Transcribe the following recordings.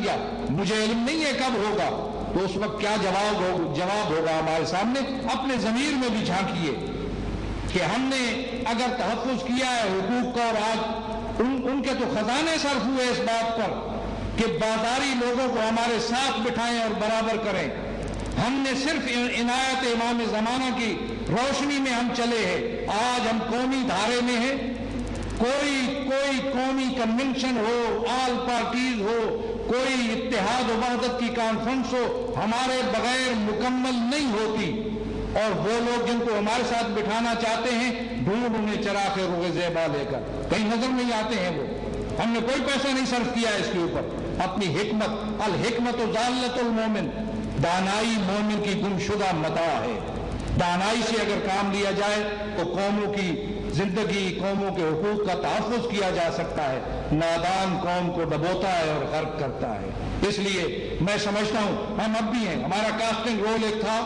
دیا، مجھے علم نہیں ہے کب ہوگا، تو اس وقت کیا جواب ہوگا ہمارے سامنے؟ اپنے ضمیر میں بھی جھانکیے کہ ہم نے اگر تحفظ کیا ہے حقوق کا، اور آج ان کے تو خزانے صرف ہوئے اس بات پر کہ بازاری لوگوں کو ہمارے ساتھ بٹھائیں اور برابر کریں، ہم نے صرف عنایت امام زمانہ کی روشنی میں ہم چلے ہیں، آج ہم قومی دھارے میں ہیں، کوئی قومی کنونشن ہو، آل پارٹیز ہو، کوئی اتحاد و وحدت کی کانفرنس ہو، ہمارے بغیر مکمل نہیں ہوتی، اور وہ لوگ جن کو ہمارے ساتھ بٹھانا چاہتے ہیں ڈھونڈ انہیں چراغ روغ زیبا لے کر، کہیں نظر نہیں آتے ہیں وہ، ہم نے کوئی پیسہ نہیں صرف کیا اس کے اوپر، اپنی حکمت، الحکمت ضالۃ المومن، دانائی مومن کی گمشدہ متاع ہے، دانائی سے اگر کام لیا جائے تو قوموں کی زندگی، قوموں کے حقوق کا تحفظ کیا جا سکتا ہے، نادان قوم کو ڈبوتا ہے اور غرق کرتا ہے۔ اس لیے میں سمجھتا ہوں ہم اب بھی ہیں، ہمارا کاسٹنگ رول ایک تھا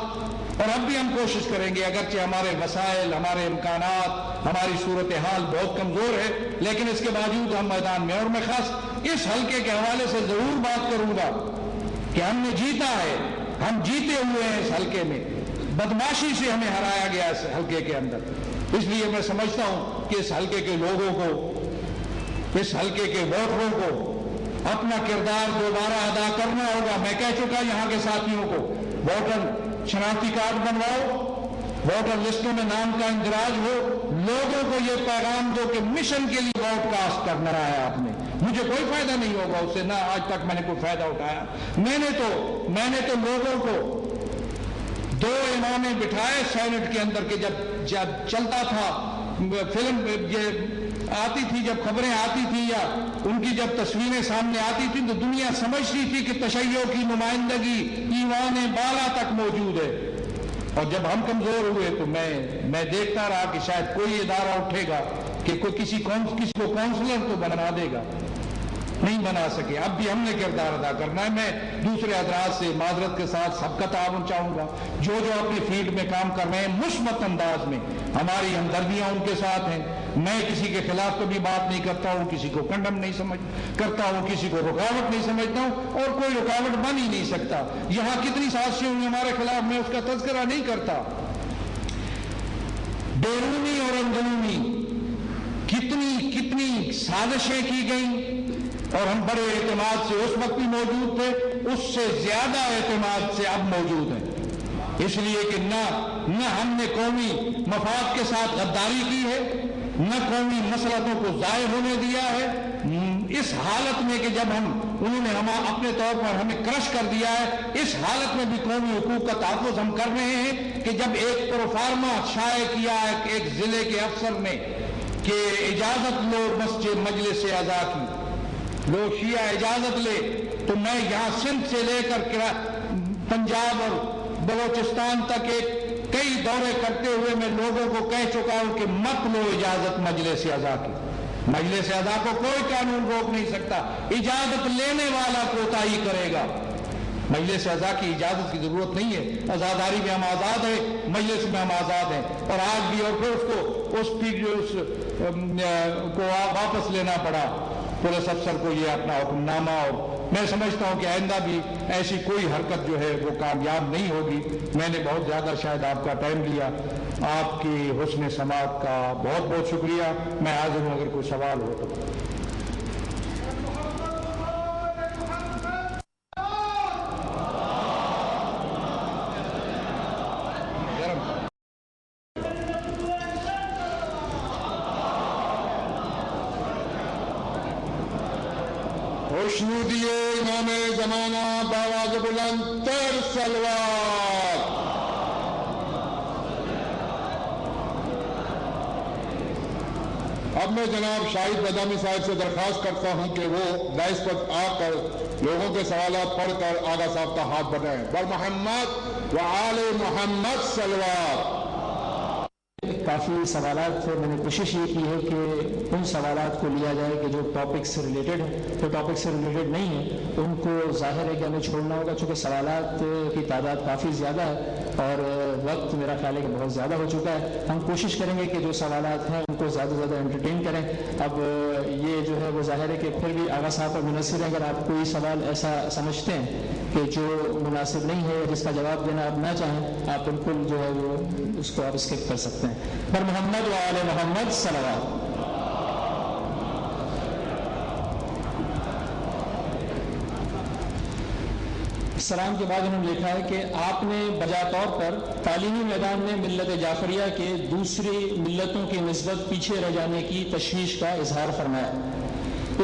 اور اب بھی ہم کوشش کریں گے، اگرچہ ہمارے وسائل، ہمارے امکانات، ہماری صورتحال بہت کمزور ہے، لیکن اس کے باوجود ہم میدان میں، اور میں خاص اس حلقے کے حوالے سے ضرور بات کروں گا کہ ہم نے جیتا ہے، ہم جیتے ہوئے ہیں اس حلقے میں، بدماشی سے ہمیں ہرایا گیا اس حلقے کے اندر، اس لیے میں سمجھتا ہوں کہ اس حلقے کے لوگوں کو، اس حلقے کے ووٹروں کو اپنا کردار دوبارہ ادا کرنا ہوگا۔ میں کہہ چکا یہاں کے ساتھیوں کو، ووٹر شناختی کارڈ بنواؤ، ووٹر لسٹوں میں نام کا اندراج ہو، لوگوں کو یہ پیغام دو کہ مشن کے لیے ووٹ کاسٹ کرنا ہے آپ نے، مجھے کوئی فائدہ نہیں ہوگا اس سے، نہ آج تک میں نے کوئی فائدہ اٹھایا، میں نے تو لوگوں کو 2 امامیں بٹھائے سینٹ کے اندر کہ جب چلتا تھا فلم یہ آتی تھی، جب خبریں آتی تھیں یا ان کی جب تصویریں سامنے آتی تھیں تو دنیا سمجھتی تھی کہ تشیع کی نمائندگی ایوان بالا تک موجود ہے، اور جب ہم کمزور ہوئے تو میں دیکھتا رہا کہ شاید کوئی ادارہ اٹھے گا کہ کوئی کسی کو کونسلر تو بنا دے گا، نہیں بنا سکے۔ اب بھی ہم نے کردار ادا کرنا ہے۔ میں دوسرے حضرات سے معذرت کے ساتھ سب کا تعاون چاہوں گا، جو اپنی فیلڈ میں کام کر رہے ہیں مثبت انداز میں، ہماری ہمدردیاں ان کے ساتھ ہیں، میں کسی کے خلاف کبھی بات نہیں کرتا ہوں، کسی کو کنڈم نہیں کرتا ہوں، کسی کو رکاوٹ نہیں سمجھتا ہوں، اور کوئی رکاوٹ بن ہی نہیں سکتا۔ یہاں کتنی سازشیں ہوئی ہمارے خلاف، میں اس کا تذکرہ نہیں کرتا، بیرونی اور اندرونی کتنی سازشیں کی گئیں، اور ہم بڑے اعتماد سے اس وقت بھی موجود تھے، اس سے زیادہ اعتماد سے اب موجود ہیں، اس لیے کہ نہ ہم نے قومی مفاد کے ساتھ غداری کی ہے، نہ قومی مسلطوں کو ضائع ہونے دیا ہے۔ اس حالت میں کہ جب انہوں نے اپنے طور پر ہمیں کرش کر دیا ہے، اس حالت میں بھی قومی حقوق کا تحفظ ہم کر رہے ہیں کہ جب ایک پروفارما شائع کیا ہے ایک ضلع کے افسر نے کہ اجازت لو مسجد مجلس اعضاء کی، لوگ شیعہ اجازت لے، تو میں یہاں سندھ سے لے کر پنجاب اور بلوچستان تک کئی دورے کرتے ہوئے میں لوگوں کو کہہ چکا ہوں کہ مت لو اجازت مجلس اعضاء کی، مجلس اعضاء کو کوئی قانون روک نہیں سکتا، اجازت لینے والا کوتاہی کرے گا، مجلس اعضاء کی اجازت کی ضرورت نہیں ہے، آزاداری میں ہم آزاد ہیں، مجلس میں ہم آزاد ہیں، اور آج بھی، اور پھر اس کو واپس لینا پڑا پولیس افسر کو یہ اپنا حکم نامہ، اور میں سمجھتا ہوں کہ آئندہ بھی ایسی کوئی حرکت جو ہے وہ کامیاب نہیں ہوگی۔ میں نے بہت زیادہ شاید آپ کا ٹائم لیا، آپ کی حسن سماعت کا بہت بہت شکریہ، میں حاضر ہوں اگر کوئی سوال ہو تو۔ خوشنودیے امام زمانہ بآواز بلند تر صلوات۔ اب میں جناب شاہد بدامی صاحب سے درخواست کرتا ہوں کہ وہ دائس پر آ کر لوگوں کے سوالات پڑھ کر آغا صاحب کا ہاتھ بڑھائیں۔ بر محمد و آل محمد صلوات۔ کافی سوالات میں نے کوشش یہ کی ہے کہ ان سوالات کو لیا جائے کہ جو ٹاپک سے ریلیٹڈ ہے، جو ٹاپک سے ریلیٹڈ نہیں ہے ان کو ظاہر ہے کہ ہمیں چھوڑنا ہوگا، چونکہ سوالات کی تعداد کافی زیادہ ہے اور وقت میرا خیال ہے کہ بہت زیادہ ہو چکا ہے۔ ہم کوشش کریں گے کہ جو سوالات ہیں ان کو زیادہ سے زیادہ انٹرٹین کریں. اب یہ جو ہے وہ ظاہر ہے کہ پھر بھی آغا صاحب اور منصر اگر آپ کوئی سوال ایسا سمجھتے ہیں کہ جو مناسب نہیں ہے جس کا جواب دینا آپ نہ چاہیں, آپ بالکل جو ہے وہ اس کو آپ اسکپ کر سکتے ہیں. پر محمد و آل محمد صلوات. سلام کے بعد انہوں نے لکھا ہے کہ آپ نے بجا طور پر تعلیمی میدان میں ملت جعفریہ کے دوسری ملتوں کی نسبت پیچھے رہ جانے کی تشویش کا اظہار فرمایا.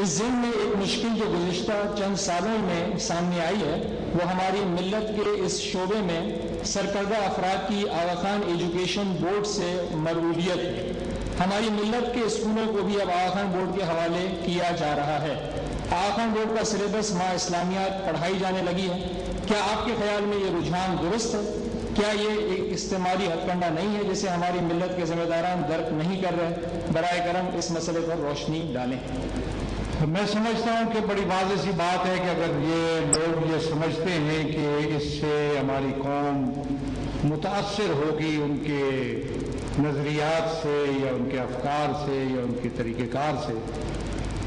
اس ضمن میں ایک مشکل جو گزشتہ چند سالوں میں سامنے آئی ہے وہ ہماری ملت کے اس شعبے میں سرکردہ افراد کی آغا خان ایجوکیشن بورڈ سے مرعوبیت ہے. ہماری ملت کے اسکولوں کو بھی اب آغا خان بورڈ کے حوالے کیا جا رہا ہے. آغا خان بورڈ کا سلیبس ماں اسلامیات پڑھائی جانے لگی ہے. کیا آپ کے خیال میں یہ رجحان درست ہے؟ کیا یہ ایک استعماری ہتھ کنڈا نہیں ہے جسے ہماری ملت کے ذمہ داران درک نہیں کر رہے؟ برائے کرم اس مسئلے پر روشنی ڈالیں. میں سمجھتا ہوں کہ بڑی واضح سی بات ہے کہ اگر یہ لوگ یہ سمجھتے ہیں کہ اس سے ہماری قوم متاثر ہوگی ان کے نظریات سے یا ان کے افکار سے یا ان کے طریقہ کار سے,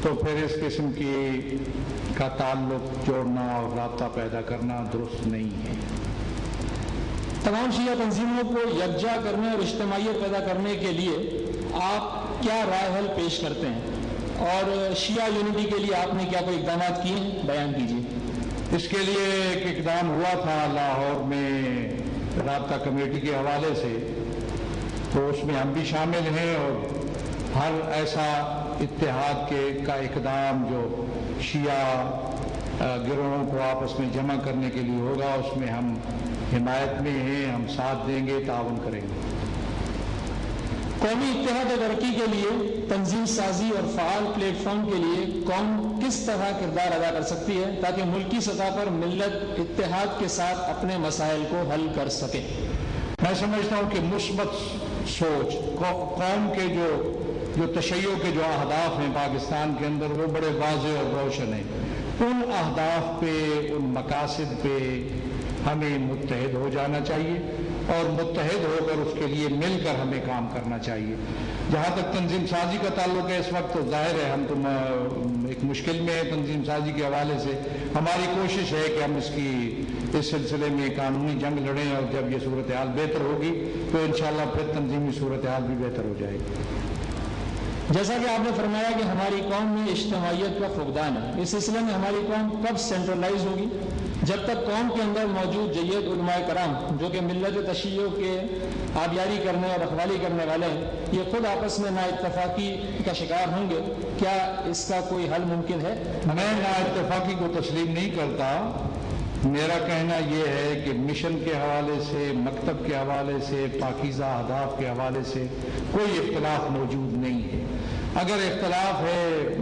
تو پھر اس قسم کی کا تعلق جوڑنا اور رابطہ پیدا کرنا درست نہیں ہے. تمام شیعہ تنظیموں کو یکجا کرنے اور اجتماعیت پیدا کرنے کے لیے آپ کیا رائے حل پیش کرتے ہیں, اور شیعہ یونٹی کے لیے آپ نے کیا کوئی اقدامات کیے ہیں؟ بیان کیجیے. اس کے لیے ایک اقدام ہوا تھا لاہور میں رابطہ کمیٹی کے حوالے سے, تو اس میں ہم بھی شامل ہیں, اور ہر ایسا اتحاد کا اقدام جو شیعہ گروہوں کو آپس میں جمع کرنے کے لیے ہوگا اس میں ہم حمایت میں ہیں, ہم ساتھ دیں گے, تعاون کریں گے. قومی اتحاد و ترقی کے لیے تنظیم سازی اور فعال پلیٹ فارم کے لیے قوم کس طرح کردار ادا کر سکتی ہے تاکہ ملکی سطح پر ملت اتحاد کے ساتھ اپنے مسائل کو حل کر سکے؟ میں سمجھتا ہوں کہ مثبت سوچ قوم کے جو تشیع کے جو اہداف ہیں پاکستان کے اندر وہ بڑے واضح اور روشن ہیں. ان اہداف پہ, ان مقاصد پہ ہمیں متحد ہو جانا چاہیے, اور متحد ہو کر اس کے لیے مل کر ہمیں کام کرنا چاہیے. جہاں تک تنظیم سازی کا تعلق ہے, اس وقت تو ظاہر ہے ہم تو ایک مشکل میں ہے تنظیم سازی کے حوالے سے. ہماری کوشش ہے کہ ہم اس سلسلے میں قانونی جنگ لڑیں, اور جب یہ صورتحال بہتر ہوگی تو انشاءاللہ پھر تنظیمی صورتحال بھی بہتر ہو جائے گی. جیسا کہ آپ نے فرمایا کہ ہماری قوم میں اجتماعیت کا فقدان ہے, اس سلسلے میں ہماری قوم کب سینٹرلائز ہوگی؟ جب تک قوم کے اندر موجود جید علماء کرام جو کہ ملت تشیع کے آبیاری کرنے اور رکھوالی کرنے والے ہیں, یہ خود آپس میں نا اتفاقی کا شکار ہوں گے, کیا اس کا کوئی حل ممکن ہے؟ میں نا اتفاقی کو تسلیم نہیں کرتا. میرا کہنا یہ ہے کہ مشن کے حوالے سے, مکتب کے حوالے سے, پاکیزہ اہداف کے حوالے سے کوئی اختلاف موجود نہیں ہے. اگر اختلاف ہے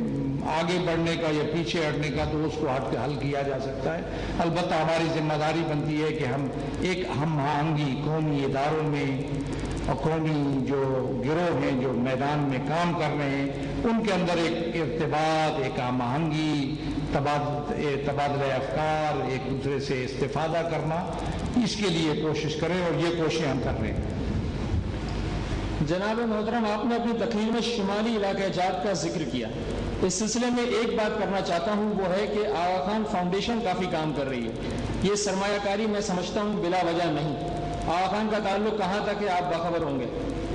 آگے بڑھنے کا یا پیچھے ہٹنے کا تو اس کو ہٹ کے حل کیا جا سکتا ہے. البتہ ہماری ذمہ داری بنتی ہے کہ ہم ایک ہم آہنگی قومی اداروں میں اور قومی جو گروہ ہیں جو میدان میں کام کر رہے ہیں ان کے اندر ایک ارتباط, ایک ہم آہنگی, تبادلہ افکار, ایک دوسرے سے استفادہ کرنا, اس کے لیے کوشش کریں, اور یہ کوششیں ہم کر رہے ہیں. جناب محترم, آپ نے اپنی تقریر میں شمالی علاقہ جات کا ذکر کیا. اس سلسلے میں ایک بات کرنا چاہتا ہوں, وہ ہے کہ آغا خان فاؤنڈیشن کافی کام کر رہی ہے. یہ سرمایہ کاری میں سمجھتا ہوں بلا وجہ نہیں. آغا خان کا تعلق کہاں تک ہے آپ باخبر ہوں گے.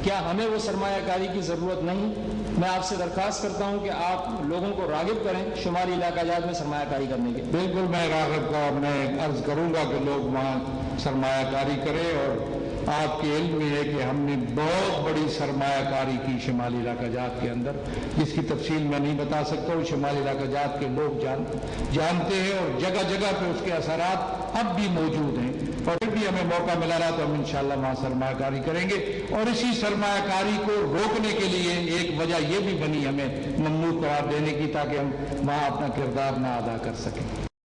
کیا ہمیں وہ سرمایہ کاری کی ضرورت نہیں؟ میں آپ سے درخواست کرتا ہوں کہ آپ لوگوں کو راغب کریں شمالی علاقہ جات میں سرمایہ کاری کرنے کے. بالکل میں راغب کا میں عرض کروں گا کہ لوگ وہاں سرمایہ کاری کریں, اور آپ کے علم میں ہے کہ ہم نے بہت بڑی سرمایہ کاری کی شمالی علاقہ جات کے اندر, جس کی تفصیل میں نہیں بتا سکتا ہوں. شمالی علاقہ جات کے لوگ جانتے ہیں, اور جگہ جگہ پہ اس کے اثرات اب بھی موجود ہیں, اور پھر بھی ہمیں موقع ملا رہا تو ہم انشاءاللہ وہاں سرمایہ کاری کریں گے. اور اسی سرمایہ کاری کو روکنے کے لیے ایک وجہ یہ بھی بنی ہمیں ممنوع قرار دینے کی, تاکہ ہم وہاں اپنا کردار نہ ادا کر سکیں.